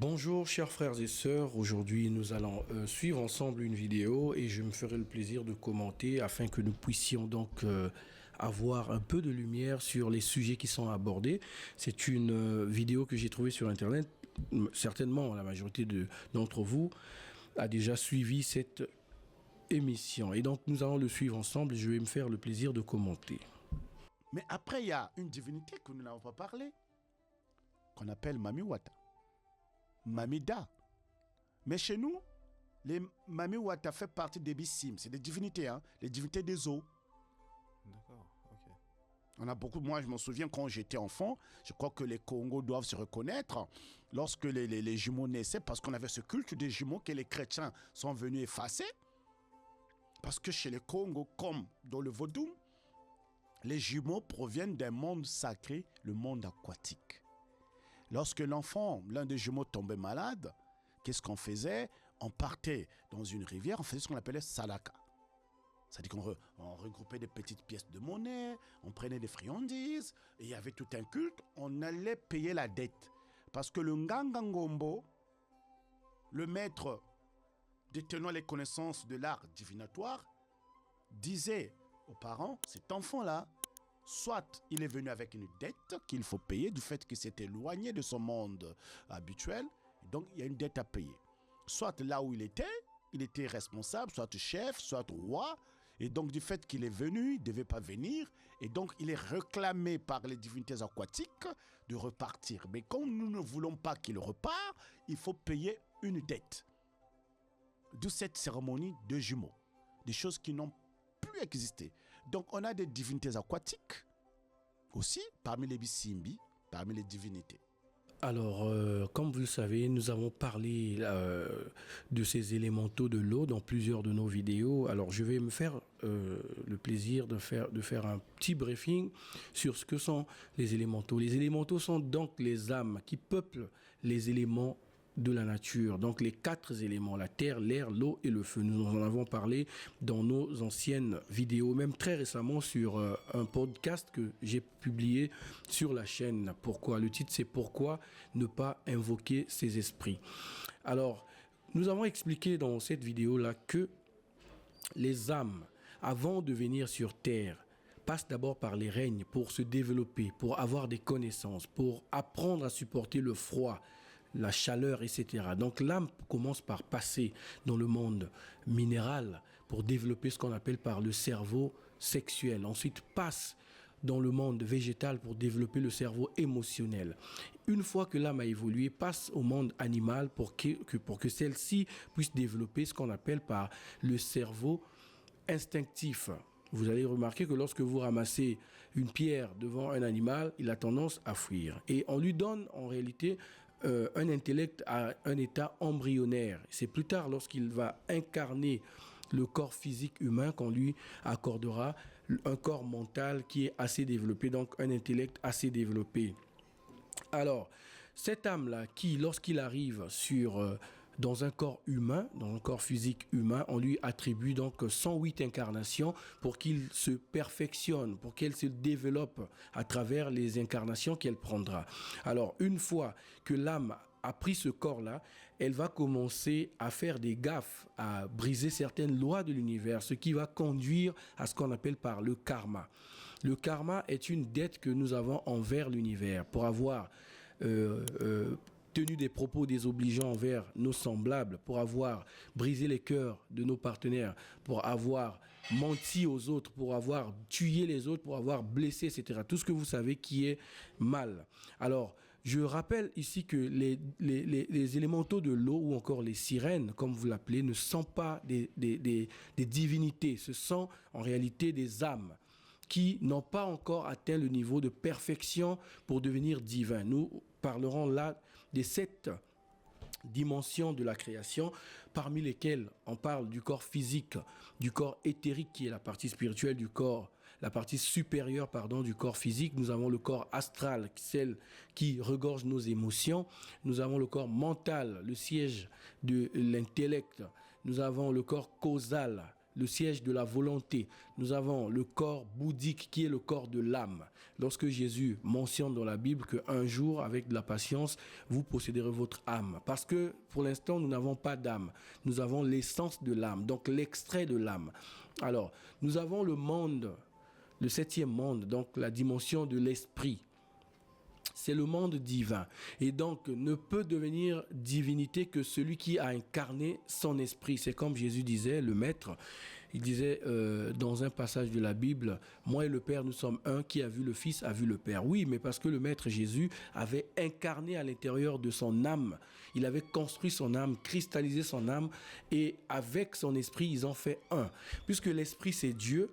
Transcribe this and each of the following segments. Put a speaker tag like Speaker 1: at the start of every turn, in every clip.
Speaker 1: Bonjour chers frères et sœurs, aujourd'hui nous allons suivre ensemble une vidéo et je me ferai le plaisir de commenter afin que nous puissions donc avoir un peu de lumière sur les sujets qui sont abordés. C'est une vidéo que j'ai trouvée sur internet, certainement la majorité d'entre vous a déjà suivi cette émission et donc nous allons le suivre ensemble et je vais me faire le plaisir de commenter.
Speaker 2: Mais après il y a une divinité que nous n'avons pas parlé, qu'on appelle Mamiwata. Mamida. Mais chez nous, les Mamiwata fait partie des Bissim. C'est des divinités, hein? Les divinités des eaux.
Speaker 3: D'accord, ok.
Speaker 2: On a beaucoup, moi je m'en souviens quand j'étais enfant, je crois que les Congos doivent se reconnaître lorsque les jumeaux naissaient, parce qu'on avait ce culte des jumeaux que les chrétiens sont venus effacer. Parce que chez les Congos, comme dans le vaudou, les jumeaux proviennent d'un monde sacré, le monde aquatique. Lorsque l'enfant, l'un des jumeaux tombait malade, qu'est-ce qu'on faisait? On partait dans une rivière, on faisait ce qu'on appelait salaka. C'est-à-dire qu'on regroupait des petites pièces de monnaie, on prenait des friandises, et il y avait tout un culte, on allait payer la dette. Parce que le Ngangangombo, le maître détenant les connaissances de l'art divinatoire, disait aux parents, cet enfant-là, soit il est venu avec une dette qu'il faut payer du fait qu'il s'est éloigné de son monde habituel, et donc il y a une dette à payer. Soit là où il était responsable, soit chef, soit roi, et donc du fait qu'il est venu, il ne devait pas venir, et donc il est réclamé par les divinités aquatiques de repartir. Mais comme nous ne voulons pas qu'il repart, il faut payer une dette. D'où cette cérémonie de jumeaux, des choses qui n'ont plus existé. Donc on a des divinités aquatiques aussi parmi les Bissimbi, parmi les divinités.
Speaker 1: Alors, comme vous le savez, nous avons parlé de ces élémentaux de l'eau dans plusieurs de nos vidéos. Alors, je vais me faire le plaisir de faire un petit briefing sur ce que sont les élémentaux. Les élémentaux sont donc les âmes qui peuplent les éléments de la nature, donc les 4 éléments, la terre, l'air, l'eau et le feu. Nous en avons parlé dans nos anciennes vidéos, même très récemment sur un podcast que j'ai publié sur la chaîne. Pourquoi? Le titre c'est Pourquoi ne pas invoquer ces esprits. Alors, nous avons expliqué dans cette vidéo-là que les âmes, avant de venir sur terre, passent d'abord par les règnes pour se développer, pour avoir des connaissances, pour apprendre à supporter le froid, la chaleur, etc. Donc l'âme commence par passer dans le monde minéral pour développer ce qu'on appelle par le cerveau sexuel. Ensuite passe dans le monde végétal pour développer le cerveau émotionnel. Une fois que l'âme a évolué, passe au monde animal pour que celle-ci puisse développer ce qu'on appelle par le cerveau instinctif. Vous allez remarquer que lorsque vous ramassez une pierre devant un animal, il a tendance à fuir. Et on lui donne en réalité un intellect à un état embryonnaire. C'est plus tard, lorsqu'il va incarner le corps physique humain, qu'on lui accordera un corps mental qui est assez développé, donc un intellect assez développé. Alors, cette âme-là, qui, lorsqu'il arrive dans un corps humain, dans un corps physique humain, on lui attribue donc 108 incarnations pour qu'il se perfectionne, pour qu'elle se développe à travers les incarnations qu'elle prendra. Alors, une fois que l'âme a pris ce corps-là, elle va commencer à faire des gaffes, à briser certaines lois de l'univers, ce qui va conduire à ce qu'on appelle par le karma. Le karma est une dette que nous avons envers l'univers pour avoir tenu des propos désobligeants envers nos semblables, pour avoir brisé les cœurs de nos partenaires, pour avoir menti aux autres, pour avoir tué les autres, pour avoir blessé, etc. Tout ce que vous savez qui est mal. Alors, je rappelle ici que les élémentaux de l'eau ou encore les sirènes, comme vous l'appelez, ne sont pas des divinités. Ce sont en réalité des âmes qui n'ont pas encore atteint le niveau de perfection pour devenir divins. Nous parlerons là des 7 dimensions de la création, parmi lesquelles on parle du corps physique, du corps éthérique qui est la partie spirituelle du corps, la partie supérieure du corps physique. Nous avons le corps astral, celle qui regorge nos émotions. Nous avons le corps mental, le siège de l'intellect. Nous avons le corps causal, le siège de la volonté. Nous avons le corps bouddhique qui est le corps de l'âme. Lorsque Jésus mentionne dans la Bible qu'un jour, avec de la patience, vous posséderez votre âme. Parce que pour l'instant, nous n'avons pas d'âme. Nous avons l'essence de l'âme, donc l'extrait de l'âme. Alors, nous avons le monde, le 7e monde, donc la dimension de l'esprit. C'est le monde divin. Et donc, ne peut devenir divinité que celui qui a incarné son esprit. C'est comme Jésus disait, le Maître, il disait dans un passage de la Bible, « Moi et le Père, nous sommes un, qui a vu le Fils, a vu le Père. » Oui, mais parce que le Maître Jésus avait incarné à l'intérieur de son âme. Il avait construit son âme, cristallisé son âme, et avec son esprit, ils ont fait un. Puisque l'esprit, c'est Dieu,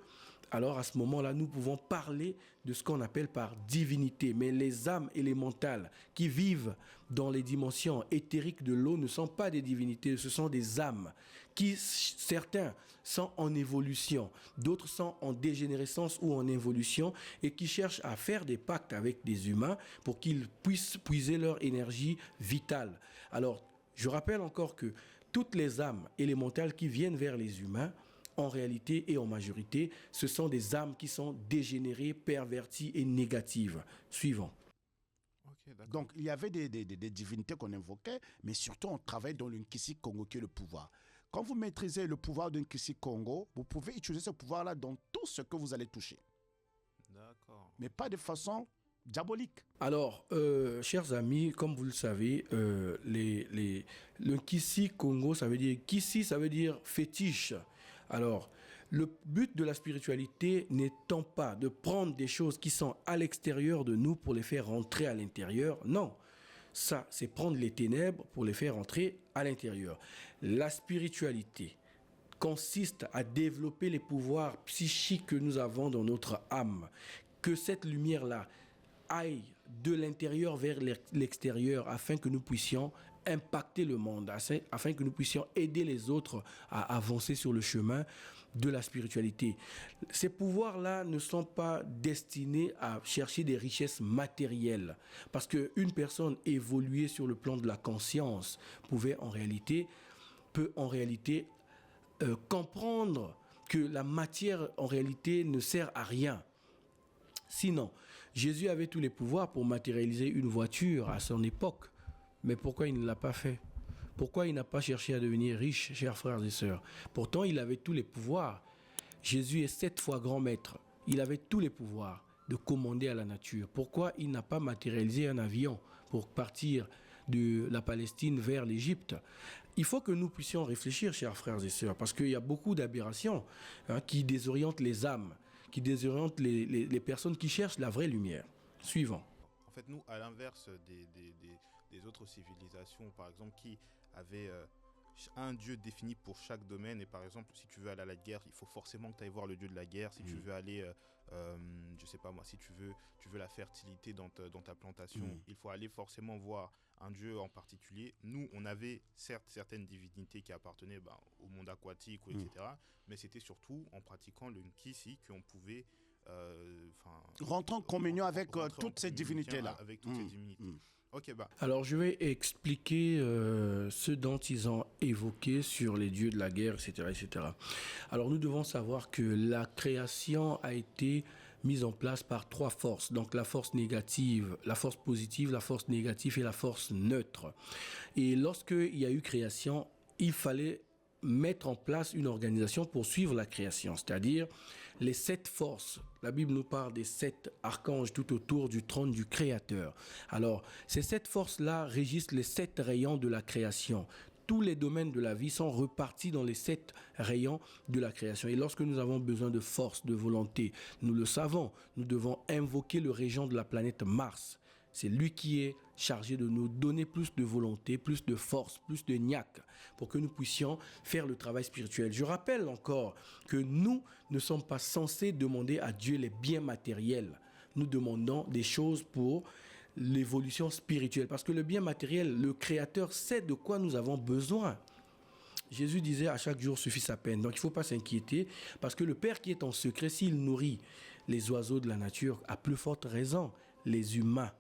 Speaker 1: alors à ce moment-là, nous pouvons parler de ce qu'on appelle par divinité. Mais les âmes élémentales qui vivent dans les dimensions éthériques de l'eau ne sont pas des divinités, ce sont des âmes qui, certains, sont en évolution, d'autres sont en dégénérescence ou en évolution et qui cherchent à faire des pactes avec des humains pour qu'ils puissent puiser leur énergie vitale. Alors, je rappelle encore que toutes les âmes élémentales qui viennent vers les humains, en réalité et en majorité, ce sont des âmes qui sont dégénérées, perverties et négatives. Suivant.
Speaker 3: Ok, d'accord.
Speaker 2: Donc, il y avait des divinités qu'on invoquait, mais surtout, on travaille dans le Nkisi Congo qui est le pouvoir. Quand vous maîtrisez le pouvoir de Nkisi Congo, vous pouvez utiliser ce pouvoir-là dans tout ce que vous allez toucher,
Speaker 3: D'accord.
Speaker 2: mais pas de façon diabolique.
Speaker 1: Alors, chers amis, comme vous le savez, le Kisi Congo, ça veut dire Kisi, ça veut dire fétiche. Alors, le but de la spiritualité n'étant pas de prendre des choses qui sont à l'extérieur de nous pour les faire rentrer à l'intérieur. Non, ça, c'est prendre les ténèbres pour les faire rentrer à l'intérieur. La spiritualité consiste à développer les pouvoirs psychiques que nous avons dans notre âme. Que cette lumière-là aille de l'intérieur vers l'extérieur afin que nous puissions impacter le monde, afin que nous puissions aider les autres à avancer sur le chemin de la spiritualité. Ces pouvoirs-là ne sont pas destinés à chercher des richesses matérielles, parce qu'une personne évoluée sur le plan de la conscience peut en réalité comprendre que la matière en réalité ne sert à rien. Sinon, Jésus avait tous les pouvoirs pour matérialiser une voiture à son époque. Mais pourquoi il ne l'a pas fait? Pourquoi il n'a pas cherché à devenir riche, chers frères et sœurs? Pourtant, il avait tous les pouvoirs. Jésus est 7 fois grand maître. Il avait tous les pouvoirs de commander à la nature. Pourquoi il n'a pas matérialisé un avion pour partir de la Palestine vers l'Égypte? Il faut que nous puissions réfléchir, chers frères et sœurs, parce qu'il y a beaucoup d'aberrations qui désorientent les âmes, qui désorientent les personnes qui cherchent la vraie lumière. Suivant.
Speaker 3: En fait, nous, à l'inverse des autres civilisations, par exemple, qui avaient un dieu défini pour chaque domaine. Et par exemple, si tu veux aller à la guerre, il faut forcément que tu ailles voir le dieu de la guerre. Si tu veux aller, je sais pas moi, si tu veux la fertilité dans ta plantation, il faut aller forcément voir un dieu en particulier. Nous, on avait certes certaines divinités qui appartenaient au monde aquatique, etc. Mais c'était surtout en pratiquant le Nkisi qu'on pouvait
Speaker 2: rentrer en communion avec toutes ces divinités-là.
Speaker 3: Avec toutes ces divinités. Ok,
Speaker 1: Alors, je vais expliquer ce dont ils ont évoqué sur les dieux de la guerre, etc., etc. Alors, nous devons savoir que la création a été mise en place par 3 forces. Donc, la force négative, la force positive, la force négative et la force neutre. Et lorsqu'il y a eu création, il fallait mettre en place une organisation pour suivre la création, c'est-à-dire les 7 forces. La Bible nous parle des 7 archanges tout autour du trône du Créateur. Alors, ces 7 forces-là régissent les 7 rayons de la création. Tous les domaines de la vie sont repartis dans les 7 rayons de la création. Et lorsque nous avons besoin de force, de volonté, nous le savons, nous devons invoquer le régent de la planète Mars. C'est lui qui est chargé de nous donner plus de volonté, plus de force, plus de niaque pour que nous puissions faire le travail spirituel. Je rappelle encore que nous ne sommes pas censés demander à Dieu les biens matériels. Nous demandons des choses pour l'évolution spirituelle. Parce que le bien matériel, le Créateur sait de quoi nous avons besoin. Jésus disait à chaque jour suffit sa peine. Donc il ne faut pas s'inquiéter parce que le Père qui est en secret, s'il nourrit les oiseaux de la nature, à plus forte raison, les humains.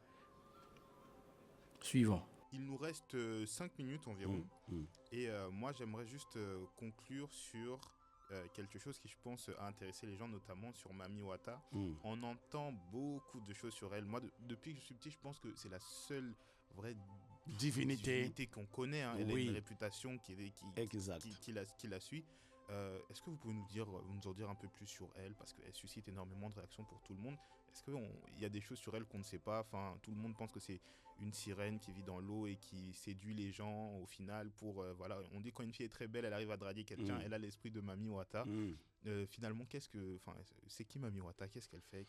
Speaker 1: Suivant.
Speaker 3: Il nous reste 5 minutes environ. Et moi, j'aimerais juste conclure sur quelque chose qui, je pense, a intéressé les gens, notamment sur Mami Wata.
Speaker 2: Mm.
Speaker 3: On entend beaucoup de choses sur elle. Moi, depuis que je suis petit, je pense que c'est la seule vraie divinité qu'on connaît. Hein. Elle a
Speaker 2: Oui.
Speaker 3: une réputation
Speaker 2: Exact.
Speaker 3: qui la suit. Est-ce que vous pouvez nous en dire un peu plus sur elle, parce qu'elle suscite énormément de réactions pour tout le monde. Est-ce qu'il y a des choses sur elle qu'on ne sait pas? Enfin, tout le monde pense que c'est une sirène qui vit dans l'eau et qui séduit les gens au final pour... voilà, on dit quand une fille est très belle, elle arrive à draguer quelqu'un, elle a l'esprit de Mami Wata. Finalement, c'est qui Mami Wata? Qu'est-ce qu'elle fait?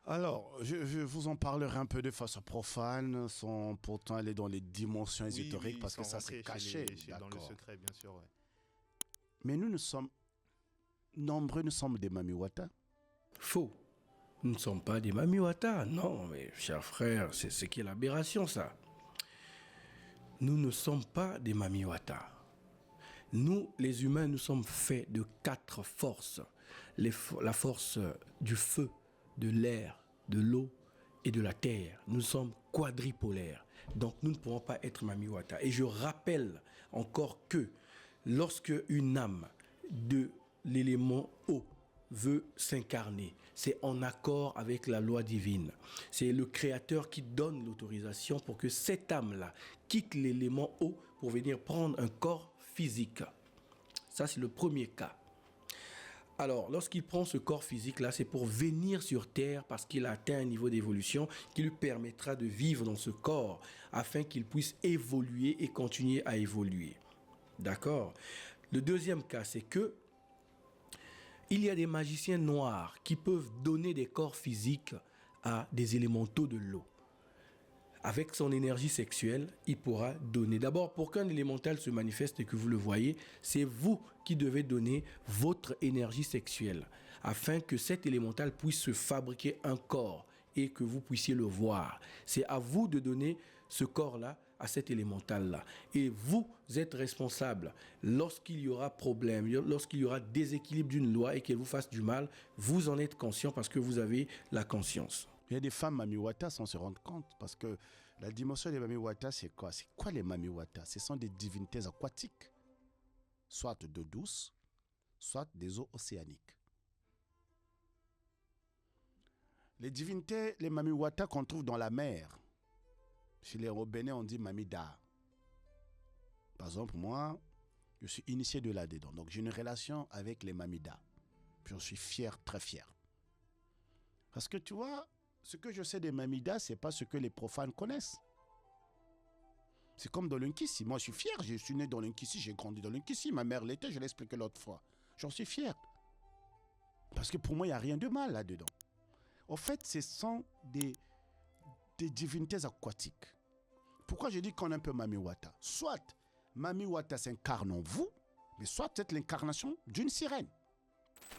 Speaker 2: Alors, je vous en parlerai un peu de façon profane, sans pourtant aller dans les dimensions ésotériques, parce que ça, c'est caché.
Speaker 3: Dans le secret, bien sûr, ouais.
Speaker 2: Mais nous sommes des Mami Wata.
Speaker 1: Faux. Nous ne sommes pas des Mami Wata. Non, mais cher frère, c'est ce qui est l'aberration, ça. Nous ne sommes pas des Mami Wata. Nous, les humains, nous sommes faits de 4 forces. La force du feu, de l'air, de l'eau et de la terre. Nous sommes quadripolaires. Donc, nous ne pourrons pas être Mami Wata. Et je rappelle encore que lorsque une âme de l'élément eau veut s'incarner, c'est en accord avec la loi divine. C'est le Créateur qui donne l'autorisation pour que cette âme-là quitte l'élément eau pour venir prendre un corps physique. Ça, c'est le premier cas. Alors, lorsqu'il prend ce corps physique-là, c'est pour venir sur Terre parce qu'il a atteint un niveau d'évolution qui lui permettra de vivre dans ce corps afin qu'il puisse évoluer et continuer à évoluer. D'accord? Le deuxième cas, c'est que il y a des magiciens noirs qui peuvent donner des corps physiques à des élémentaux de l'eau. Avec son énergie sexuelle, il pourra donner. D'abord, pour qu'un élémental se manifeste et que vous le voyez, c'est vous qui devez donner votre énergie sexuelle afin que cet élémental puisse se fabriquer un corps et que vous puissiez le voir. C'est à vous de donner ce corps-là à cet élémental-là. Et vous êtes responsable. Lorsqu'il y aura problème, lorsqu'il y aura déséquilibre d'une loi et qu'elle vous fasse du mal, vous en êtes conscient parce que vous avez la conscience.
Speaker 2: Il y a des femmes Mami Wata sans se rendre compte, parce que la dimension des Mami Wata, c'est quoi? C'est quoi les Mami Wata? Ce sont des divinités aquatiques, soit d'eau douce, soit des eaux océaniques. Les divinités, les Mami Wata qu'on trouve dans la mer, chez les Bénin, on dit Mami Da. Par exemple, moi, je suis initié de là-dedans, donc j'ai une relation avec les Mami Da. J'en suis fier, très fier. Parce que tu vois, ce que je sais des Mamida, ce n'est pas ce que les profanes connaissent. C'est comme dans l'Unkissi. Moi, je suis fier. Je suis né dans l'Unkissi, j'ai grandi dans l'Unkissi. Ma mère l'était, je l'ai expliqué l'autre fois. J'en suis fier. Parce que pour moi, il n'y a rien de mal là-dedans. En fait, ce sont des divinités aquatiques. Pourquoi je dis qu'on est un peu Mami Wata? Soit Mami Wata s'incarne en vous, mais soit c'est l'incarnation d'une sirène.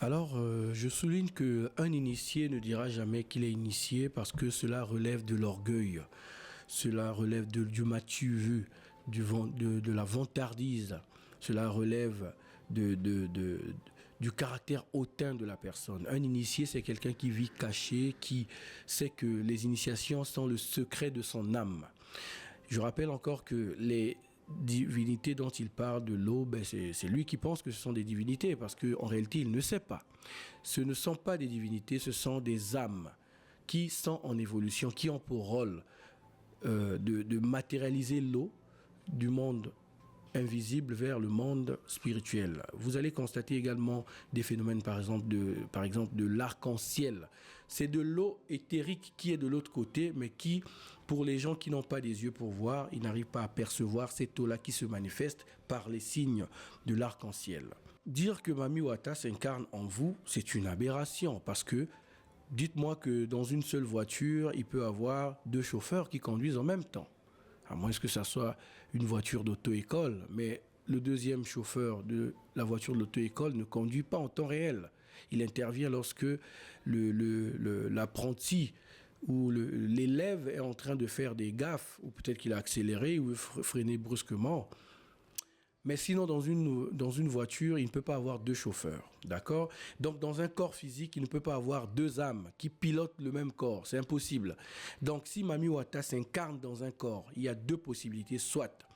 Speaker 1: Alors, je souligne qu'un initié ne dira jamais qu'il est initié parce que cela relève de l'orgueil, cela relève du matu vu, de la vantardise, cela relève du caractère hautain de la personne. Un initié, c'est quelqu'un qui vit caché, qui sait que les initiations sont le secret de son âme. Je rappelle encore que les divinités dont il parle de l'eau, c'est lui qui pense que ce sont des divinités parce qu'en réalité, il ne sait pas. Ce ne sont pas des divinités, ce sont des âmes qui sont en évolution, qui ont pour rôle de matérialiser l'eau du monde invisible vers le monde spirituel. Vous allez constater également des phénomènes, par exemple de l'arc-en-ciel. C'est de l'eau éthérique qui est de l'autre côté, mais qui, pour les gens qui n'ont pas des yeux pour voir, ils n'arrivent pas à percevoir cette eau-là qui se manifeste par les signes de l'arc-en-ciel. Dire que Mami Wata s'incarne en vous, c'est une aberration, parce que dites-moi que dans une seule voiture, il peut y avoir 2 chauffeurs qui conduisent en même temps. À moins que ça soit une voiture d'auto-école, mais le deuxième chauffeur de la voiture de l'auto-école ne conduit pas en temps réel. Il intervient lorsque l'apprenti ou l'élève est en train de faire des gaffes, ou peut-être qu'il a accéléré ou freiné brusquement. Mais sinon, dans une voiture, il ne peut pas avoir 2 chauffeurs, d'accord? Donc, dans un corps physique, il ne peut pas avoir 2 âmes qui pilotent le même corps. C'est impossible. Donc, si Mami Wata s'incarne dans un corps, il y a 2 possibilités. Soit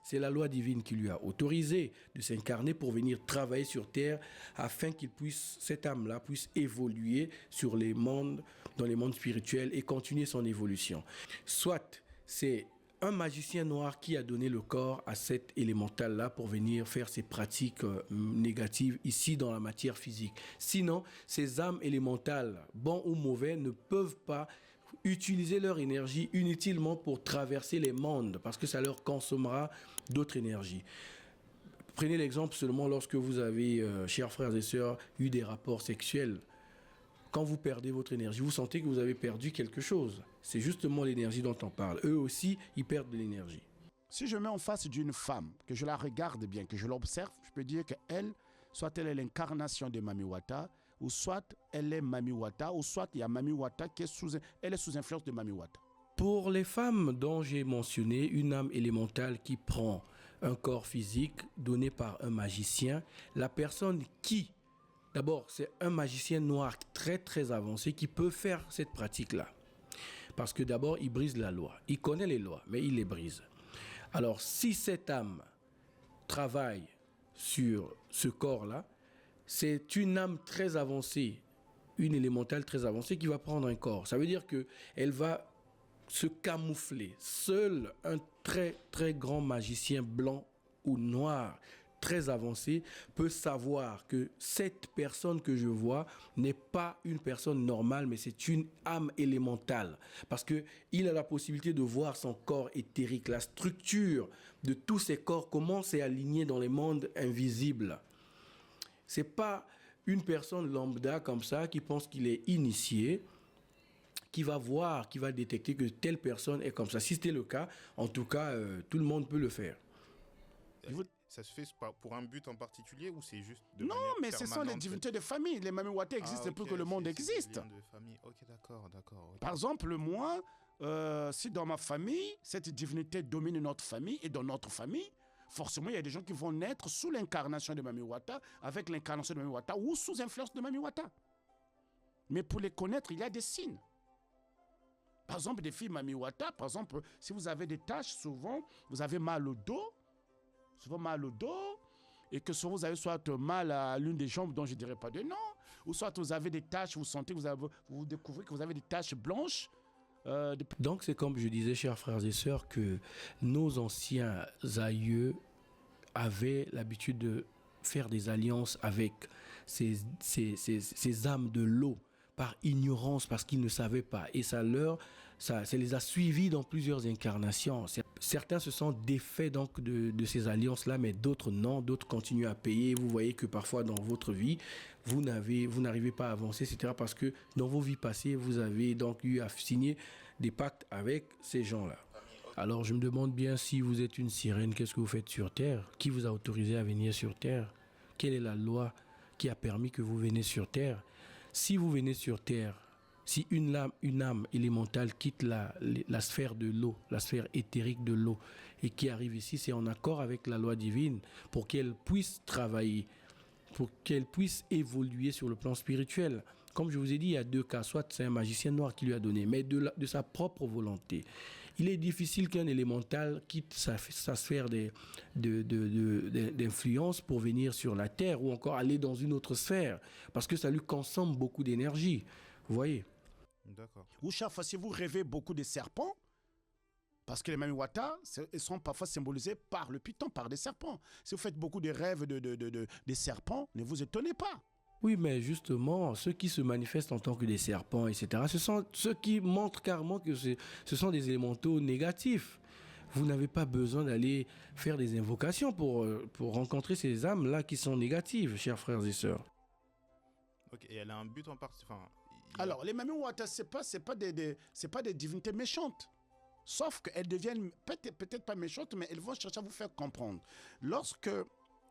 Speaker 1: C'est la loi divine qui lui a autorisé de s'incarner pour venir travailler sur terre afin qu'il puisse, cette âme-là puisse évoluer sur les mondes, dans les mondes spirituels et continuer son évolution. Soit c'est un magicien noir qui a donné le corps à cet élémental-là pour venir faire ses pratiques négatives ici dans la matière physique. Sinon, ces âmes élémentales, bons ou mauvais, ne peuvent pas utiliser leur énergie inutilement pour traverser les mondes parce que ça leur consommera d'autres énergies. Prenez l'exemple seulement lorsque vous avez, chers frères et sœurs, eu des rapports sexuels. Quand vous perdez votre énergie, vous sentez que vous avez perdu quelque chose. C'est justement l'énergie dont on parle. Eux aussi, ils perdent de l'énergie.
Speaker 2: Si je mets en face d'une femme, que je la regarde bien, que je l'observe, je peux dire qu'elle, soit elle est l'incarnation de Mami Wata, ou soit elle est Mami Wata, ou soit il y a Mami Wata qui est elle est sous influence de Mami Wata.
Speaker 1: Pour les femmes dont j'ai mentionné, une âme élémentale qui prend un corps physique donné par un magicien, la personne qui, d'abord, c'est un magicien noir très très avancé qui peut faire cette pratique-là. Parce que d'abord, il brise la loi. Il connaît les lois, mais il les brise. Alors, si cette âme travaille sur ce corps-là, c'est une âme très avancée, une élémentale très avancée qui va prendre un corps. Ça veut dire qu'elle va se camoufler. Seul un très très grand magicien blanc ou noir très avancé peut savoir que cette personne que je vois n'est pas une personne normale, mais c'est une âme élémentale. Parce qu'il a la possibilité de voir son corps éthérique, la structure de tous ces corps, comment c'est aligné dans les mondes invisibles. C'est pas une personne lambda comme ça qui pense qu'il est initié, qui va voir, qui va détecter que telle personne est comme ça. Si c'était le cas, en tout cas, tout le monde peut le faire.
Speaker 3: Ça se fait pour un but en particulier ou c'est juste de
Speaker 2: Non,
Speaker 3: manière
Speaker 2: mais ce sont les divinités de famille. Les Mami Wata existent plus que le monde existe.
Speaker 3: Des liens de famille. Ok, d'accord. Ok.
Speaker 2: Par exemple, moi, si dans ma famille, cette divinité domine notre famille et dans notre famille, forcément, il y a des gens qui vont naître sous l'incarnation de Mami Wata, avec l'incarnation de Mami Wata ou sous influence de Mami Wata. Mais pour les connaître, il y a des signes. Par exemple, des filles Mami Wata, par exemple, si vous avez des taches, souvent, vous avez mal au dos, et que souvent vous avez soit mal à l'une des jambes dont je ne dirais pas de nom, ou soit vous avez des taches, vous sentez que vous découvrez que vous avez des taches blanches.
Speaker 1: Donc c'est comme je disais, chers frères et sœurs, que nos anciens aïeux avaient l'habitude de faire des alliances avec ces âmes de l'eau par ignorance, parce qu'ils ne savaient pas. Et ça les a suivis dans plusieurs incarnations. Certains se sont défaits donc de ces alliances-là, mais d'autres non, d'autres continuent à payer. Vous voyez que parfois dans votre vie, vous n'arrivez pas à avancer, etc. Parce que dans vos vies passées, vous avez donc eu à signer des pactes avec ces gens-là. Alors je me demande bien, si vous êtes une sirène, qu'est-ce que vous faites sur Terre? Qui vous a autorisé à venir sur Terre? Quelle est la loi qui a permis que vous venez sur Terre? Si vous venez sur Terre, si une âme élémentale quitte la sphère de l'eau, la sphère éthérique de l'eau, et qui arrive ici, c'est en accord avec la loi divine pour qu'elle puisse travailler, pour qu'elle puisse évoluer sur le plan spirituel. Comme je vous ai dit, il y a deux cas. Soit c'est un magicien noir qui lui a donné, mais de sa propre volonté. Il est difficile qu'un élémental quitte sa sphère d'influence pour venir sur la Terre ou encore aller dans une autre sphère, parce que ça lui consomme beaucoup d'énergie. Vous voyez?
Speaker 3: D'accord.
Speaker 2: Ou chaque fois, si vous rêvez beaucoup de serpents, parce que les Mami Wata, ils sont parfois symbolisés par le python, par des serpents. Si vous faites beaucoup de rêves de serpents, ne vous étonnez pas.
Speaker 1: Oui, mais justement, ceux qui se manifestent en tant que des serpents, etc., ce sont ceux qui montrent carrément que ce sont des élémentaux négatifs. Vous n'avez pas besoin d'aller faire des invocations pour rencontrer ces âmes-là qui sont négatives, chers frères et sœurs.
Speaker 3: Ok, et elle a un but en particulier.
Speaker 2: Alors, les Mami Wata, c'est pas des divinités méchantes. Sauf qu'elles deviennent peut-être pas méchantes, mais elles vont chercher à vous faire comprendre. Lorsque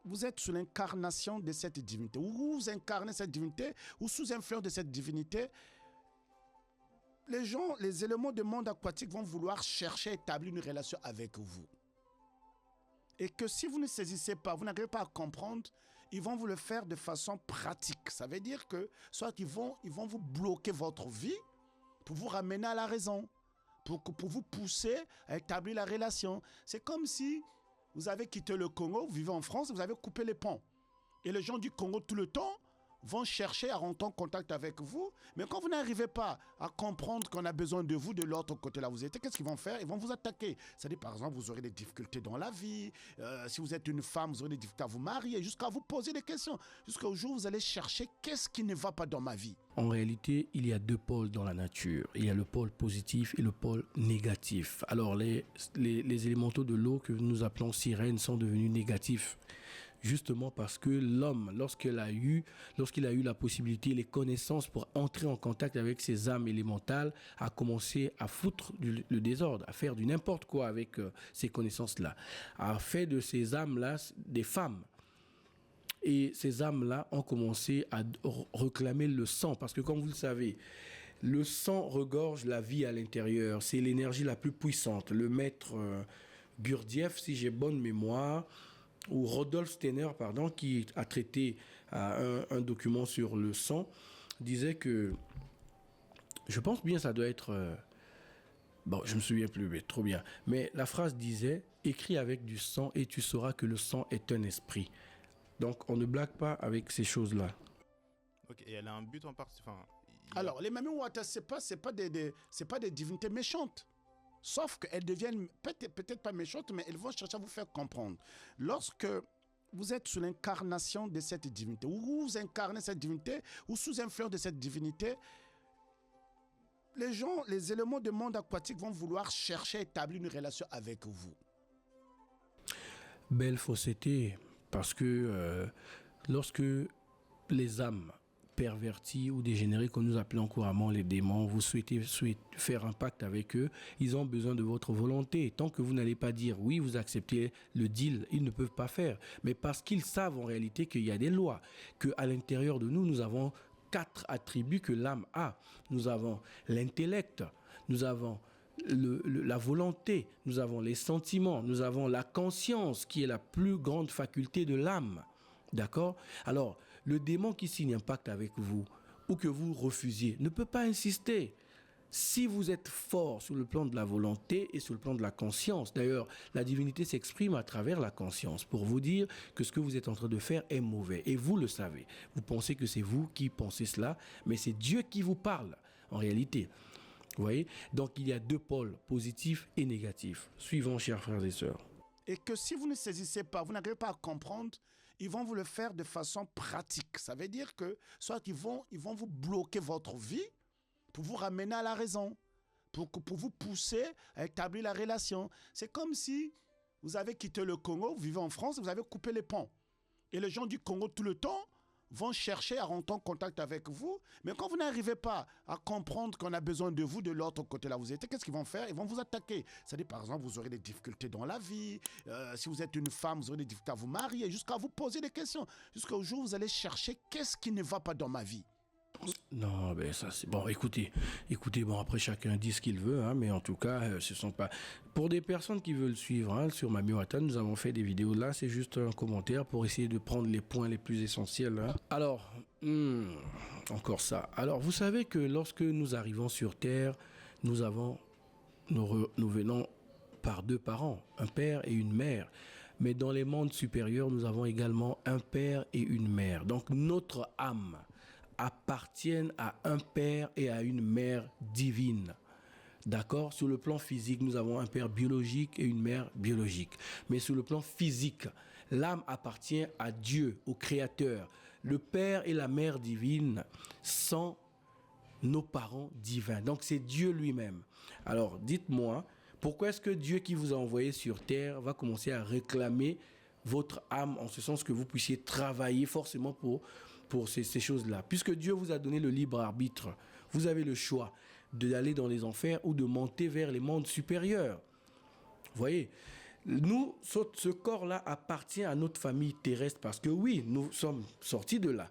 Speaker 2: vous êtes sous l'incarnation de cette divinité, ou vous incarnez cette divinité, ou sous influence de cette divinité, les éléments du monde aquatique vont vouloir chercher à établir une relation avec vous. Et que si vous ne saisissez pas, vous n'arrivez pas à comprendre, ils vont vous le faire de façon pratique. Ça veut dire que soit ils vont vous bloquer votre vie pour vous ramener à la raison, pour vous pousser à établir la relation. C'est comme si vous avez quitté le Congo, vous vivez en France, vous avez coupé les ponts. Et les gens du Congo, tout le temps, vont chercher à rentrer en contact avec vous. Mais quand vous n'arrivez pas à comprendre qu'on a besoin de vous de l'autre côté là où vous êtes, qu'est-ce qu'ils vont faire? Ils vont vous attaquer. C'est-à-dire, par exemple, vous aurez des difficultés dans la vie. Si vous êtes une femme, vous aurez des difficultés à vous marier, jusqu'à vous poser des questions. Jusqu'au jour où vous allez chercher qu'est-ce qui ne va pas dans ma vie.
Speaker 1: En réalité, il y a deux pôles dans la nature. Il y a le pôle positif et le pôle négatif. Alors, les élémentaux de l'eau que nous appelons sirènes sont devenus négatifs. Justement parce que l'homme, lorsqu'il a eu la possibilité, les connaissances pour entrer en contact avec ces âmes élémentales, a commencé à foutre le désordre, à faire du n'importe quoi avec ces connaissances-là, a fait de ces âmes-là des femmes. Et ces âmes-là ont commencé à réclamer le sang, parce que comme vous le savez, le sang regorge la vie à l'intérieur. C'est l'énergie la plus puissante. Le maître Gurdjieff, si j'ai bonne mémoire, ou Rudolf Steiner, pardon, qui a traité un document sur le sang, disait que, je pense bien ça doit être, bon, je me souviens plus, mais trop bien, mais la phrase disait, écris avec du sang et tu sauras que le sang est un esprit. Donc on ne blague pas avec ces choses-là.
Speaker 3: Ok, et elle a un but en partie.
Speaker 2: Alors, les Mami Wata, c'est pas des divinités méchantes. Sauf qu'elles deviennent peut-être pas méchantes, mais elles vont chercher à vous faire comprendre. Lorsque vous êtes sous l'incarnation de cette divinité, ou vous incarnez cette divinité, ou sous influence de cette divinité, les gens, les éléments du monde aquatique vont vouloir chercher à établir une relation avec vous.
Speaker 1: Belle fausseté, parce que lorsque les âmes pervertis ou dégénérés, comme nous appelons couramment les démons, vous souhaitez faire un pacte avec eux, ils ont besoin de votre volonté. Tant que vous n'allez pas dire oui, vous acceptez le deal, ils ne peuvent pas faire. Mais parce qu'ils savent en réalité qu'il y a des lois, qu'à l'intérieur de nous, nous avons 4 attributs que l'âme a. Nous avons l'intellect, nous avons la volonté, nous avons les sentiments, nous avons la conscience qui est la plus grande faculté de l'âme. D'accord? Alors, le démon qui signe un pacte avec vous ou que vous refusiez ne peut pas insister. Si vous êtes fort sur le plan de la volonté et sur le plan de la conscience, d'ailleurs, la divinité s'exprime à travers la conscience pour vous dire que ce que vous êtes en train de faire est mauvais. Et vous le savez. Vous pensez que c'est vous qui pensez cela, mais c'est Dieu qui vous parle en réalité. Vous voyez? Donc, il y a deux pôles, positifs et négatifs. Suivons, chers frères et sœurs.
Speaker 2: Et que si vous ne saisissez pas, vous n'arrivez pas à comprendre, ils vont vous le faire de façon pratique. Ça veut dire que soit ils vont vous bloquer votre vie pour vous ramener à la raison, pour vous pousser à établir la relation. C'est comme si vous avez quitté le Congo, vous vivez en France, vous avez coupé les ponts. Et les gens du Congo, tout le temps, vont chercher à rentrer en contact avec vous. Mais quand vous n'arrivez pas à comprendre qu'on a besoin de vous de l'autre côté là où vous êtes, qu'est-ce qu'ils vont faire? Ils vont vous attaquer. C'est-à-dire, par exemple, vous aurez des difficultés dans la vie. Si vous êtes une femme, vous aurez des difficultés à vous marier, jusqu'à vous poser des questions. Jusqu'au jour où vous allez chercher qu'est-ce qui ne va pas dans ma vie.
Speaker 1: Non, ben ça c'est bon. Écoutez, bon après chacun dit ce qu'il veut, hein, mais en tout cas, ce sont pas pour des personnes qui veulent suivre hein, sur Mami Wata. Nous avons fait des vidéos là, c'est juste un commentaire pour essayer de prendre les points les plus essentiels. Hein. Alors, encore ça. Alors, vous savez que lorsque nous arrivons sur Terre, nous venons par 2 parents, un père et une mère. Mais dans les mondes supérieurs, nous avons également un père et une mère. Donc notre âme appartiennent à un père et à une mère divine. D'accord? Sur le plan physique, nous avons un père biologique et une mère biologique. Mais sur le plan physique, l'âme appartient à Dieu, au Créateur. Le père et la mère divine sont nos parents divins. Donc c'est Dieu lui-même. Alors dites-moi, pourquoi est-ce que Dieu qui vous a envoyé sur terre va commencer à réclamer votre âme en ce sens que vous puissiez travailler forcément pour ces choses-là? Puisque Dieu vous a donné le libre arbitre, vous avez le choix d'aller dans les enfers ou de monter vers les mondes supérieurs. Vous voyez, nous, ce corps-là appartient à notre famille terrestre parce que oui, nous sommes sortis de là.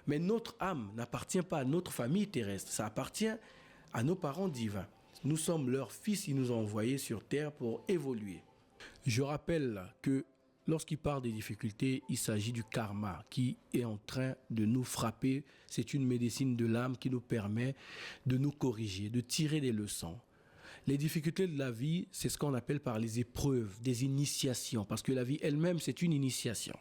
Speaker 1: Mais notre âme n'appartient pas à notre famille terrestre, ça appartient à nos parents divins. Nous sommes leurs fils, ils nous ont envoyés sur terre pour évoluer. Je rappelle que lorsqu'il parle des difficultés, il s'agit du karma qui est en train de nous frapper. C'est une médecine de l'âme qui nous permet de nous corriger, de tirer des leçons. Les difficultés de la vie, c'est ce qu'on appelle par les épreuves, des initiations, parce que la vie elle-même, c'est une initiation.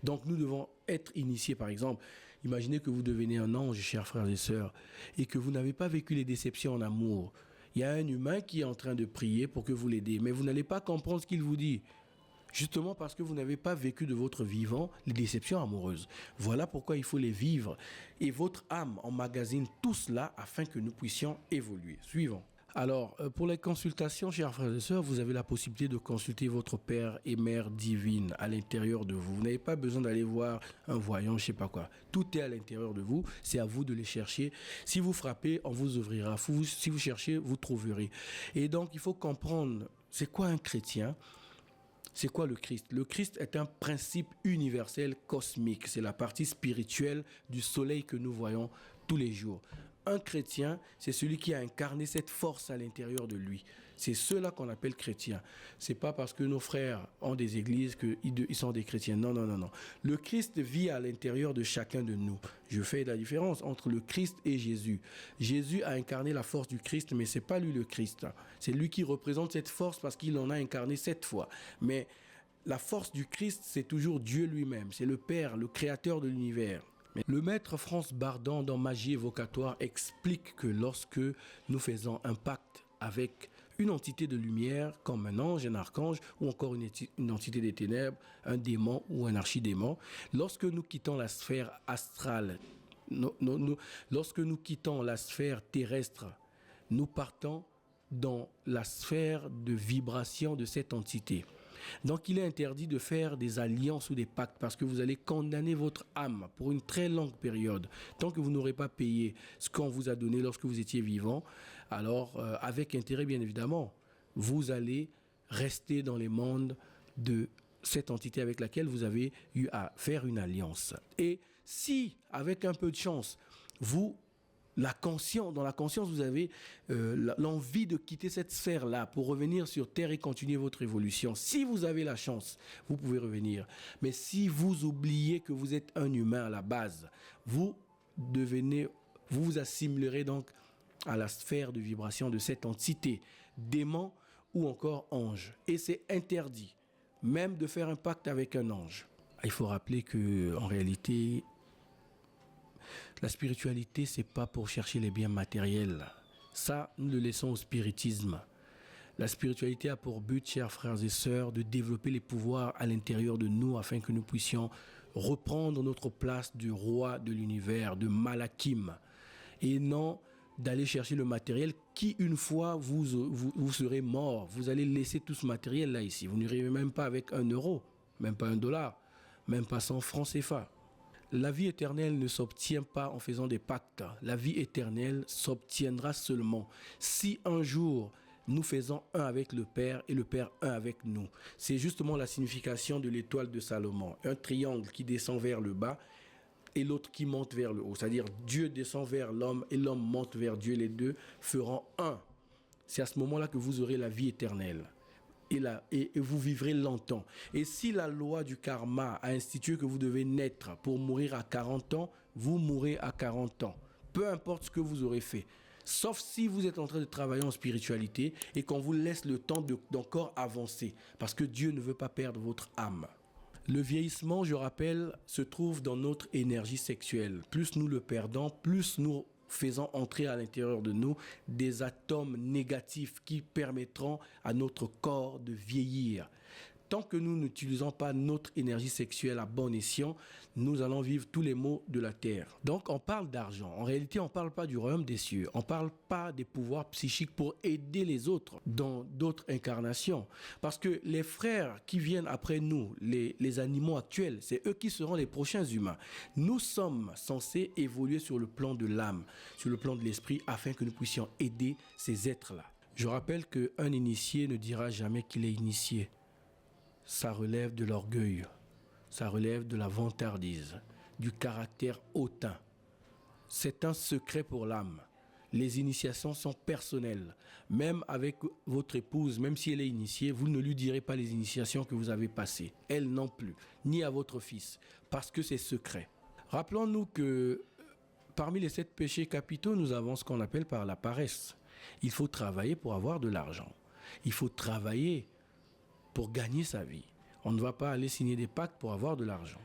Speaker 1: Donc nous devons être initiés, par exemple. Imaginez que vous devenez un ange, chers frères et sœurs, et que vous n'avez pas vécu les déceptions en amour. Il y a un humain qui est en train de prier pour que vous l'aidiez, mais vous n'allez pas comprendre ce qu'il vous dit. Justement parce que vous n'avez pas vécu de votre vivant les déceptions amoureuses. Voilà pourquoi il faut les vivre. Et votre âme emmagasine tout cela afin que nous puissions évoluer. Suivant. Alors, pour les consultations, chers frères et sœurs, vous avez la possibilité de consulter votre Père et Mère divine à l'intérieur de vous. Vous n'avez pas besoin d'aller voir un voyant, je ne sais pas quoi. Tout est à l'intérieur de vous. C'est à vous de les chercher. Si vous frappez, on vous ouvrira. Si vous cherchez, vous trouverez. Et donc, il faut comprendre, c'est quoi un chrétien ? C'est quoi le Christ ? Le Christ est un principe universel cosmique. C'est la partie spirituelle du soleil que nous voyons tous les jours. Un chrétien, c'est celui qui a incarné cette force à l'intérieur de lui. C'est ceux-là qu'on appelle chrétiens. C'est pas parce que nos frères ont des églises qu'ils sont des chrétiens. Non, non, non, non. Le Christ vit à l'intérieur de chacun de nous. Je fais la différence entre le Christ et Jésus. Jésus a incarné la force du Christ, mais c'est pas lui le Christ. C'est lui qui représente cette force parce qu'il en a incarné 7 fois. Mais la force du Christ, c'est toujours Dieu lui-même. C'est le Père, le créateur de l'univers. Le maître Franz Bardon dans Magie évocatoire explique que lorsque nous faisons un pacte avec une entité de lumière comme un ange, un archange ou encore une entité des ténèbres, un démon ou un archidémon, lorsque nous quittons la sphère astrale, lorsque nous quittons la sphère terrestre, nous partons dans la sphère de vibration de cette entité. Donc il est interdit de faire des alliances ou des pactes parce que vous allez condamner votre âme pour une très longue période. Tant que vous n'aurez pas payé ce qu'on vous a donné lorsque vous étiez vivant, alors avec intérêt bien évidemment, vous allez rester dans les mondes de cette entité avec laquelle vous avez eu à faire une alliance. Et si, avec un peu de chance, dans la conscience, vous avez l'envie de quitter cette sphère-là pour revenir sur Terre et continuer votre évolution. Si vous avez la chance, vous pouvez revenir. Mais si vous oubliez que vous êtes un humain à la base, vous vous assimilerez donc à la sphère de vibration de cette entité, démon ou encore ange. Et c'est interdit, même de faire un pacte avec un ange. Il faut rappeler que, en réalité, la spiritualité, c'est pas pour chercher les biens matériels. Ça, nous le laissons au spiritisme. La spiritualité a pour but, chers frères et sœurs, de développer les pouvoirs à l'intérieur de nous afin que nous puissions reprendre notre place de roi de l'univers, de Malakim, et non d'aller chercher le matériel qui, une fois, vous serez mort. Vous allez laisser tout ce matériel-là ici. Vous n'irez même pas avec 1 euro, même pas 1 dollar, même pas 100 francs CFA. La vie éternelle ne s'obtient pas en faisant des pactes. La vie éternelle s'obtiendra seulement si un jour nous faisons un avec le Père et le Père un avec nous. C'est justement la signification de l'étoile de Salomon. Un triangle qui descend vers le bas et l'autre qui monte vers le haut. C'est-à-dire Dieu descend vers l'homme et l'homme monte vers Dieu. Les deux feront un. C'est à ce moment-là que vous aurez la vie éternelle. Et vous vivrez longtemps. Et si la loi du karma a institué que vous devez naître pour mourir à 40 ans, vous mourrez à 40 ans. Peu importe ce que vous aurez fait. Sauf si vous êtes en train de travailler en spiritualité et qu'on vous laisse le temps d'encore avancer. Parce que Dieu ne veut pas perdre votre âme. Le vieillissement, je rappelle, se trouve dans notre énergie sexuelle. Plus nous le perdons, plus nous faisant entrer à l'intérieur de nous des atomes négatifs qui permettront à notre corps de vieillir. Tant que nous n'utilisons pas notre énergie sexuelle à bon escient, nous allons vivre tous les maux de la terre. Donc on parle d'argent. En réalité, on ne parle pas du royaume des cieux. On ne parle pas des pouvoirs psychiques pour aider les autres dans d'autres incarnations. Parce que les frères qui viennent après nous, les animaux actuels, c'est eux qui seront les prochains humains. Nous sommes censés évoluer sur le plan de l'âme, sur le plan de l'esprit, afin que nous puissions aider ces êtres-là. Je rappelle qu'un initié ne dira jamais qu'il est initié. Ça relève de l'orgueil, ça relève de la vantardise, du caractère hautain. C'est un secret pour l'âme. Les initiations sont personnelles. Même avec votre épouse, même si elle est initiée, vous ne lui direz pas les initiations que vous avez passées. Elle non plus, ni à votre fils, parce que c'est secret. Rappelons-nous que parmi les 7 péchés capitaux, nous avons ce qu'on appelle par la paresse. Il faut travailler pour avoir de l'argent. Il faut travailler pour gagner sa vie. On ne va pas aller signer des pactes pour avoir de l'argent.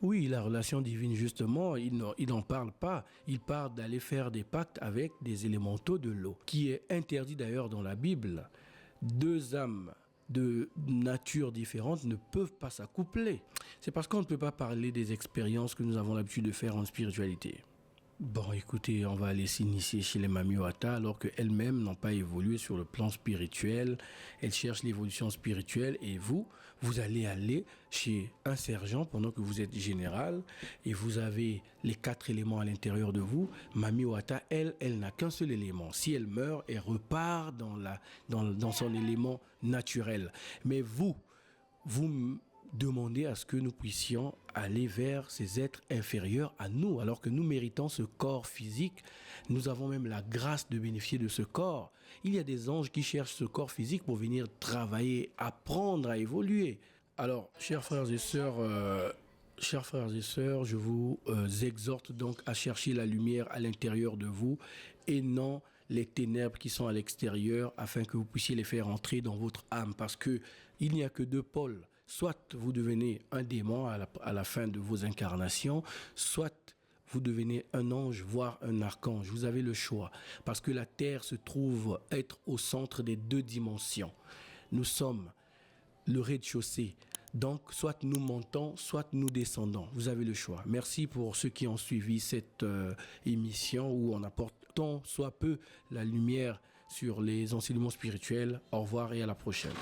Speaker 1: Oui, la relation divine, justement, il n'en parle pas. Il parle d'aller faire des pactes avec des élémentaux de l'eau, qui est interdit d'ailleurs dans la Bible. Deux âmes de nature différente ne peuvent pas s'accoupler. C'est parce qu'on ne peut pas parler des expériences que nous avons l'habitude de faire en spiritualité. Bon, écoutez, on va aller s'initier chez les Mami Wata alors qu'elles-mêmes n'ont pas évolué sur le plan spirituel. Elles cherchent l'évolution spirituelle et vous allez aller chez un sergent pendant que vous êtes général et vous avez les 4 éléments à l'intérieur de vous. Mami Wata, elle n'a qu'un seul élément. Si elle meurt, elle repart dans son élément naturel. Mais vous demandez à ce que nous puissions aller vers ces êtres inférieurs à nous, alors que nous méritons ce corps physique. Nous avons même la grâce de bénéficier de ce corps. Il y a des anges qui cherchent ce corps physique pour venir travailler, apprendre à évoluer. Alors, chers frères et sœurs, je vous exhorte donc à chercher la lumière à l'intérieur de vous et non les ténèbres qui sont à l'extérieur, afin que vous puissiez les faire entrer dans votre âme, parce que il n'y a que deux pôles. Soit vous devenez un démon à la fin de vos incarnations, soit vous devenez un ange, voire un archange. Vous avez le choix, parce que la Terre se trouve être au centre des 2 dimensions. Nous sommes le rez-de-chaussée. Donc, soit nous montons, soit nous descendons. Vous avez le choix. Merci pour ceux qui ont suivi cette émission où on apporte tant soit peu la lumière sur les enseignements spirituels. Au revoir et à la prochaine.